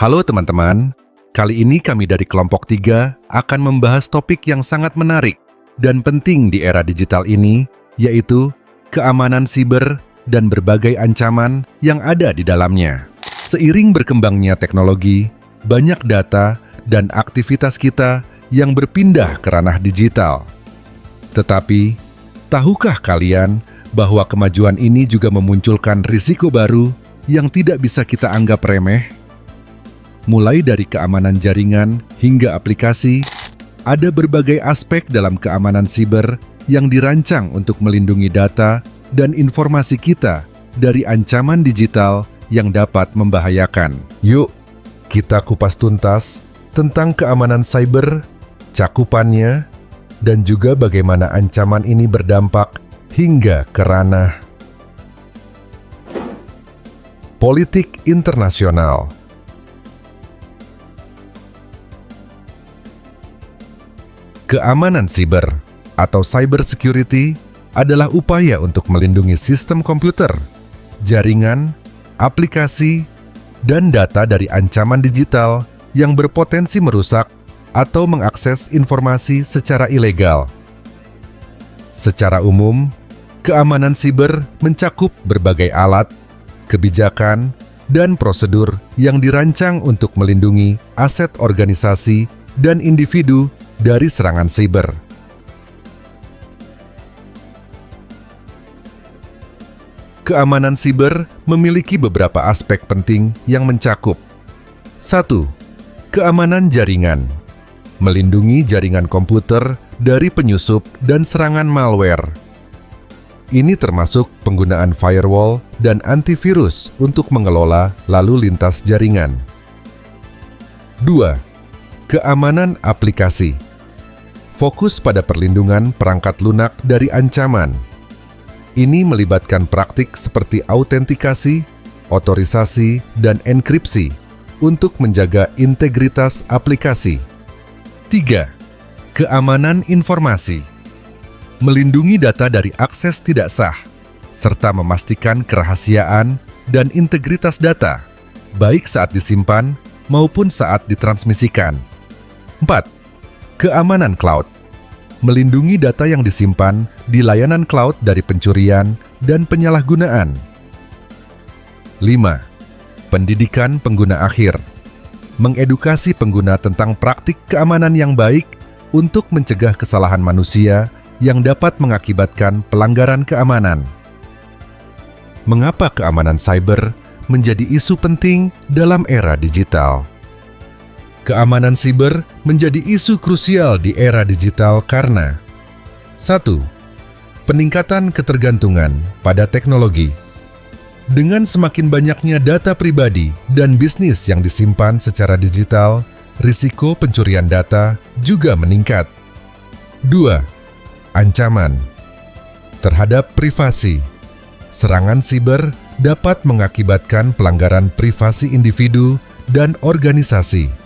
Halo teman-teman, kali ini kami dari kelompok 3 akan membahas topik yang sangat menarik dan penting di era digital ini, yaitu keamanan siber dan berbagai ancaman yang ada di dalamnya. Seiring berkembangnya teknologi, banyak data dan aktivitas kita yang berpindah ke ranah digital. Tetapi, tahukah kalian bahwa kemajuan ini juga memunculkan risiko baru yang tidak bisa kita anggap remeh? Mulai dari keamanan jaringan hingga aplikasi, ada berbagai aspek dalam keamanan siber yang dirancang untuk melindungi data dan informasi kita dari ancaman digital yang dapat membahayakan. Yuk, kita kupas tuntas tentang keamanan cyber, cakupannya, dan juga bagaimana ancaman ini berdampak hingga ke ranah politik internasional. Keamanan siber atau cyber security adalah upaya untuk melindungi sistem komputer, jaringan, aplikasi, dan data dari ancaman digital yang berpotensi merusak atau mengakses informasi secara ilegal. Secara umum, keamanan siber mencakup berbagai alat, kebijakan, dan prosedur yang dirancang untuk melindungi aset organisasi dan individu dari serangan siber. Keamanan siber memiliki beberapa aspek penting yang mencakup 1. Keamanan jaringan. Melindungi jaringan komputer dari penyusup dan serangan malware. Ini termasuk penggunaan firewall dan antivirus untuk mengelola lalu lintas jaringan. 2. Keamanan aplikasi. Fokus pada perlindungan perangkat lunak dari ancaman. Ini melibatkan praktik seperti autentikasi, otorisasi, dan enkripsi untuk menjaga integritas aplikasi. 3. Keamanan informasi. Melindungi data dari akses tidak sah, serta memastikan kerahasiaan dan integritas data, baik saat disimpan maupun saat ditransmisikan. 4. Keamanan cloud. Melindungi data yang disimpan di layanan cloud dari pencurian dan penyalahgunaan. 5. Pendidikan pengguna akhir. Mengedukasi pengguna tentang praktik keamanan yang baik untuk mencegah kesalahan manusia yang dapat mengakibatkan pelanggaran keamanan. Mengapa keamanan cyber menjadi isu penting dalam era digital? Keamanan siber menjadi isu krusial di era digital karena 1. Peningkatan ketergantungan pada teknologi. Dengan semakin banyaknya data pribadi dan bisnis yang disimpan secara digital, risiko pencurian data juga meningkat. 2. Ancaman terhadap privasi. Serangan siber dapat mengakibatkan pelanggaran privasi individu dan organisasi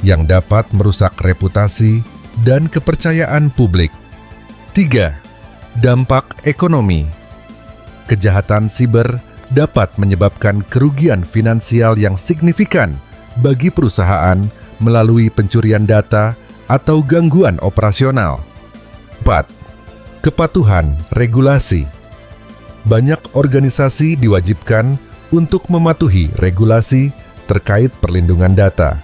yang dapat merusak reputasi dan kepercayaan publik. 3. Dampak ekonomi. Kejahatan siber dapat menyebabkan kerugian finansial yang signifikan bagi perusahaan melalui pencurian data atau gangguan operasional. 4. Kepatuhan regulasi. Banyak organisasi diwajibkan untuk mematuhi regulasi terkait perlindungan data,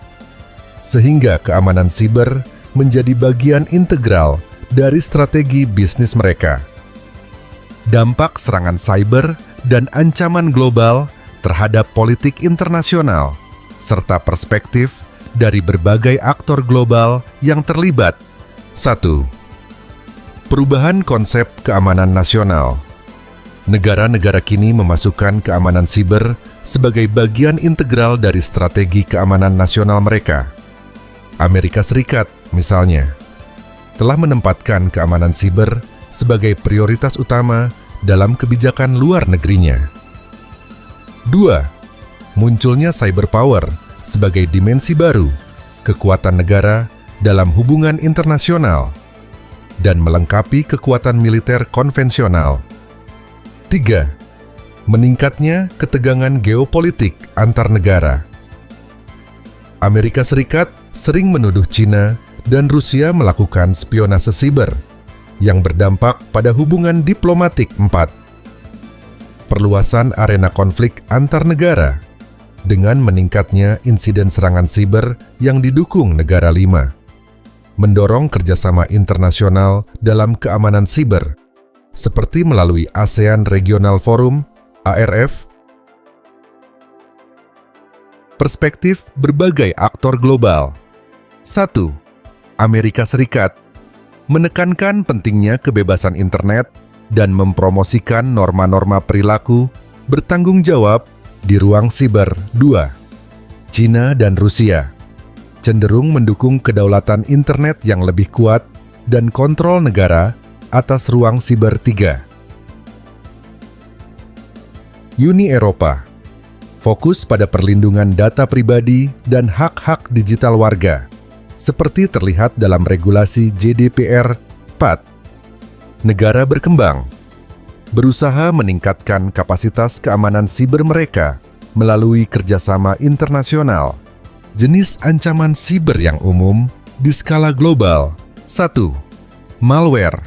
sehingga keamanan siber menjadi bagian integral dari strategi bisnis mereka. Dampak serangan cyber dan ancaman global terhadap politik internasional, serta perspektif dari berbagai aktor global yang terlibat. 1. Perubahan konsep keamanan nasional. Negara-negara kini memasukkan keamanan siber sebagai bagian integral dari strategi keamanan nasional mereka. Amerika Serikat, misalnya, telah menempatkan keamanan siber sebagai prioritas utama dalam kebijakan luar negerinya. 2. Munculnya cyber power sebagai dimensi baru, kekuatan negara dalam hubungan internasional, dan melengkapi kekuatan militer konvensional. 3. Meningkatnya ketegangan geopolitik antar negara. Amerika Serikat sering menuduh China dan Rusia melakukan spionase siber yang berdampak pada hubungan diplomatik 4. Perluasan arena konflik antar negara dengan meningkatnya insiden serangan siber yang didukung negara 5. Mendorong kerjasama internasional dalam keamanan siber, seperti melalui ASEAN Regional Forum, ARF. Perspektif berbagai aktor global. 1. Amerika Serikat menekankan pentingnya kebebasan internet dan mempromosikan norma-norma perilaku bertanggung jawab di ruang siber. 2. China dan Rusia cenderung mendukung kedaulatan internet yang lebih kuat dan kontrol negara atas ruang siber. 3. Uni Eropa fokus pada perlindungan data pribadi dan hak-hak digital warga, seperti terlihat dalam regulasi GDPR. 4. Negara berkembang berusaha meningkatkan kapasitas keamanan siber mereka melalui kerjasama internasional. Jenis ancaman siber yang umum di skala global. 1. Malware.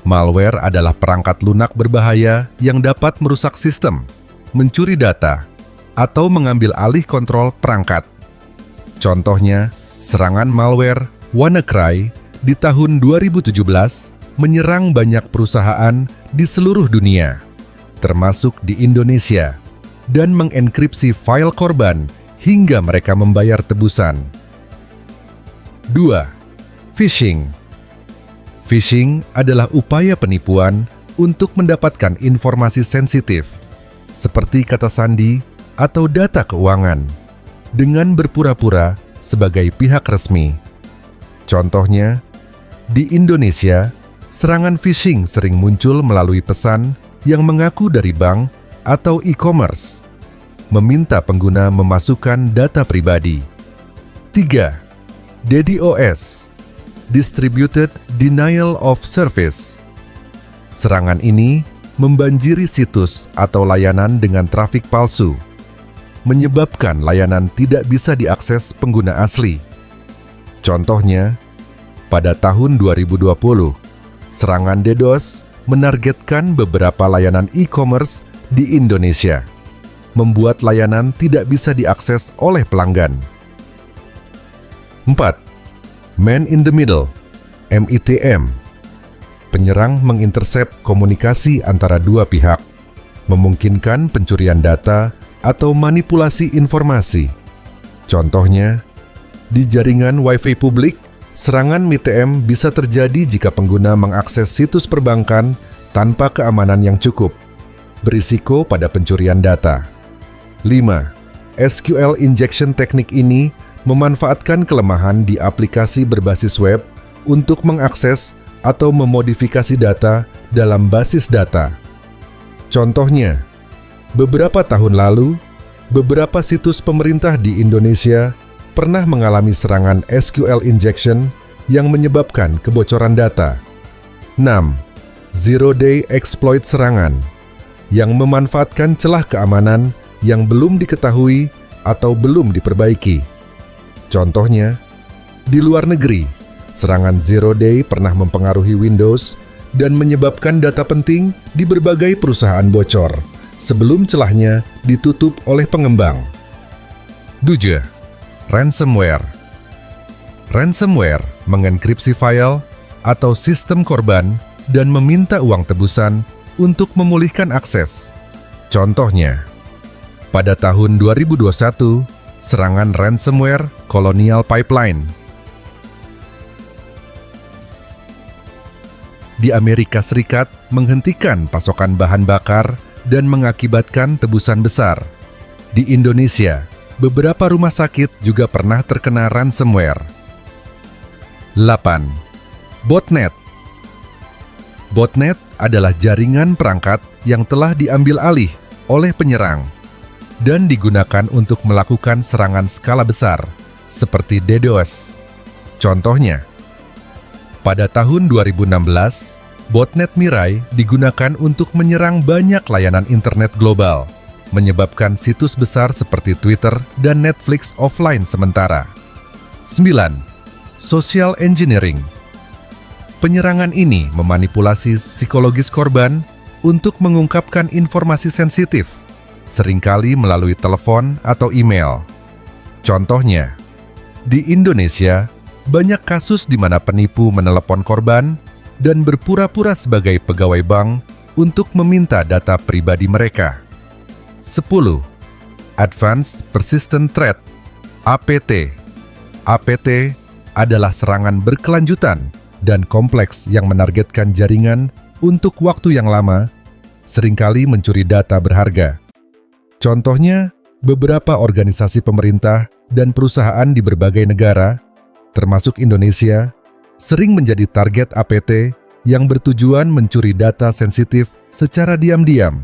Malware adalah perangkat lunak berbahaya yang dapat merusak sistem, mencuri data, atau mengambil alih kontrol perangkat. Contohnya, serangan malware WannaCry di tahun 2017 menyerang banyak perusahaan di seluruh dunia, termasuk di Indonesia, dan mengenkripsi file korban hingga mereka membayar tebusan. 2. Phishing. Phishing adalah upaya penipuan untuk mendapatkan informasi sensitif, seperti kata sandi atau data keuangan, dengan berpura-pura sebagai pihak resmi. Contohnya, di Indonesia, serangan phishing sering muncul melalui pesan yang mengaku dari bank atau e-commerce, meminta pengguna memasukkan data pribadi. 3. DDoS, Distributed Denial of Service. Serangan ini membanjiri situs atau layanan dengan trafik palsu, menyebabkan layanan tidak bisa diakses pengguna asli. Contohnya, pada tahun 2020, serangan DDoS menargetkan beberapa layanan e-commerce di Indonesia, membuat layanan tidak bisa diakses oleh pelanggan. 4. Man in the Middle, MITM. Penyerang mengintersep komunikasi antara dua pihak, memungkinkan pencurian data atau manipulasi informasi. Contohnya, di jaringan Wi-Fi publik, serangan MITM bisa terjadi jika pengguna mengakses situs perbankan tanpa keamanan yang cukup, berisiko pada pencurian data. 5. SQL injection teknik ini memanfaatkan kelemahan di aplikasi berbasis web untuk mengakses atau memodifikasi data dalam basis data. Contohnya, beberapa tahun lalu, beberapa situs pemerintah di Indonesia pernah mengalami serangan SQL injection yang menyebabkan kebocoran data. 6. Zero-day exploit serangan, yang memanfaatkan celah keamanan yang belum diketahui atau belum diperbaiki. Contohnya, di luar negeri, serangan zero-day pernah mempengaruhi Windows dan menyebabkan data penting di berbagai perusahaan bocor sebelum celahnya ditutup oleh pengembang. 7. Ransomware. Ransomware mengenkripsi file atau sistem korban dan meminta uang tebusan untuk memulihkan akses. Contohnya, pada tahun 2021, serangan ransomware Colonial Pipeline. Di Amerika Serikat menghentikan pasokan bahan bakar dan mengakibatkan tebusan besar. Di Indonesia, beberapa rumah sakit juga pernah terkena ransomware. 8. Botnet. Botnet adalah jaringan perangkat yang telah diambil alih oleh penyerang dan digunakan untuk melakukan serangan skala besar, seperti DDoS. Contohnya, pada tahun 2016, botnet Mirai digunakan untuk menyerang banyak layanan internet global, menyebabkan situs besar seperti Twitter dan Netflix offline sementara. 9. Social engineering. Penyerangan ini memanipulasi psikologis korban untuk mengungkapkan informasi sensitif, seringkali melalui telepon atau email. Contohnya, di Indonesia, banyak kasus di mana penipu menelepon korban dan berpura-pura sebagai pegawai bank untuk meminta data pribadi mereka. 10. Advanced Persistent Threat (APT). APT adalah serangan berkelanjutan dan kompleks yang menargetkan jaringan untuk waktu yang lama, seringkali mencuri data berharga. Contohnya, beberapa organisasi pemerintah dan perusahaan di berbagai negara, termasuk Indonesia, sering menjadi target APT yang bertujuan mencuri data sensitif secara diam-diam.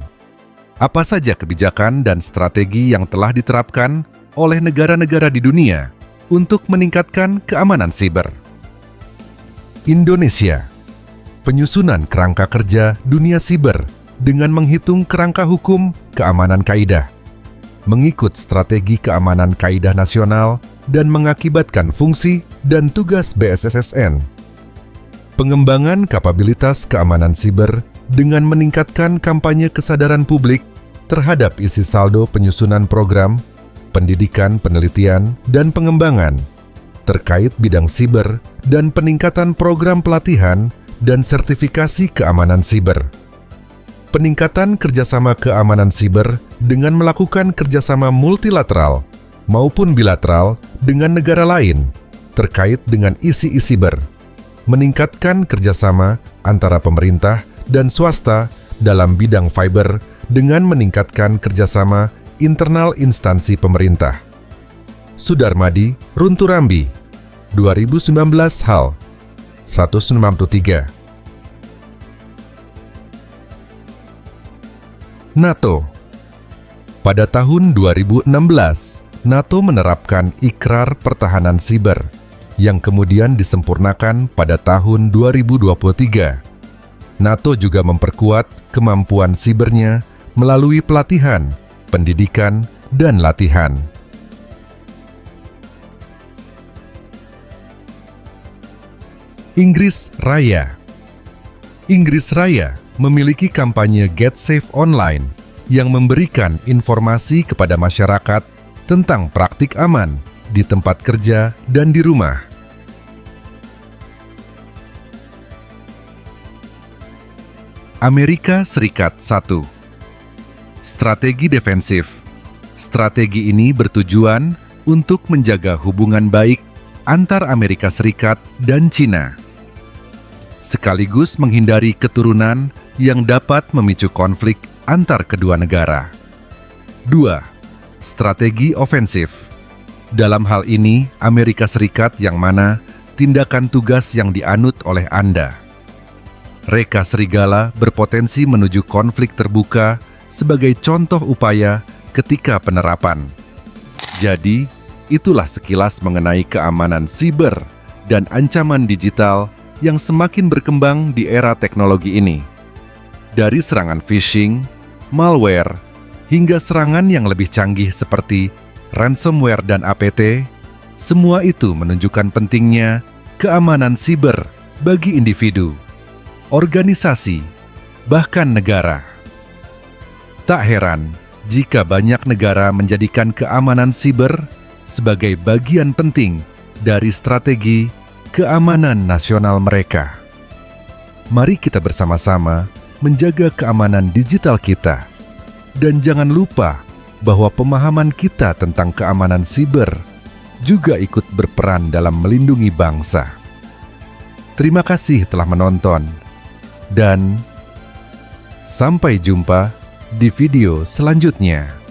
Apa saja kebijakan dan strategi yang telah diterapkan oleh negara-negara di dunia untuk meningkatkan keamanan siber? Indonesia, penyusunan kerangka kerja dunia siber dengan menghitung kerangka hukum keamanan kaidah, mengikut strategi keamanan kaidah nasional dan mengakibatkan fungsi dan tugas BSSSN. Pengembangan kapabilitas keamanan siber dengan meningkatkan kampanye kesadaran publik terhadap isi saldo penyusunan program, pendidikan, penelitian, dan pengembangan terkait bidang siber dan peningkatan program pelatihan dan sertifikasi keamanan siber. Peningkatan kerjasama keamanan siber dengan melakukan kerjasama multilateral maupun bilateral dengan negara lain terkait dengan isi siber. Meningkatkan kerjasama antara pemerintah dan swasta dalam bidang fiber dengan meningkatkan kerjasama internal instansi pemerintah. Sudarmadi Runturambi, 2019 Hal 163. NATO. Pada tahun 2016, NATO menerapkan Ikrar Pertahanan Siber yang kemudian disempurnakan pada tahun 2023. NATO juga memperkuat kemampuan sibernya melalui pelatihan, pendidikan, dan latihan. Inggris Raya. Inggris Raya memiliki kampanye Get Safe Online yang memberikan informasi kepada masyarakat tentang praktik aman di tempat kerja dan di rumah. Amerika Serikat 1. Strategi defensif. Strategi ini bertujuan untuk menjaga hubungan baik antar Amerika Serikat dan China, sekaligus menghindari keturunan yang dapat memicu konflik antar kedua negara. 2. Strategi ofensif. Dalam hal ini, Amerika Serikat yang mana tindakan tugas yang dianut oleh Anda. Reka Serigala berpotensi menuju konflik terbuka sebagai contoh upaya ketika penerapan. Jadi, itulah sekilas mengenai keamanan siber dan ancaman digital yang semakin berkembang di era teknologi ini. Dari serangan phishing, malware, hingga serangan yang lebih canggih seperti ransomware dan APT, semua itu menunjukkan pentingnya keamanan siber bagi individu, organisasi, bahkan negara. Tak heran jika banyak negara menjadikan keamanan siber sebagai bagian penting dari strategi keamanan nasional mereka. Mari kita bersama-sama menjaga keamanan digital kita. Dan jangan lupa bahwa pemahaman kita tentang keamanan siber juga ikut berperan dalam melindungi bangsa. Terima kasih telah menonton, dan sampai jumpa di video selanjutnya.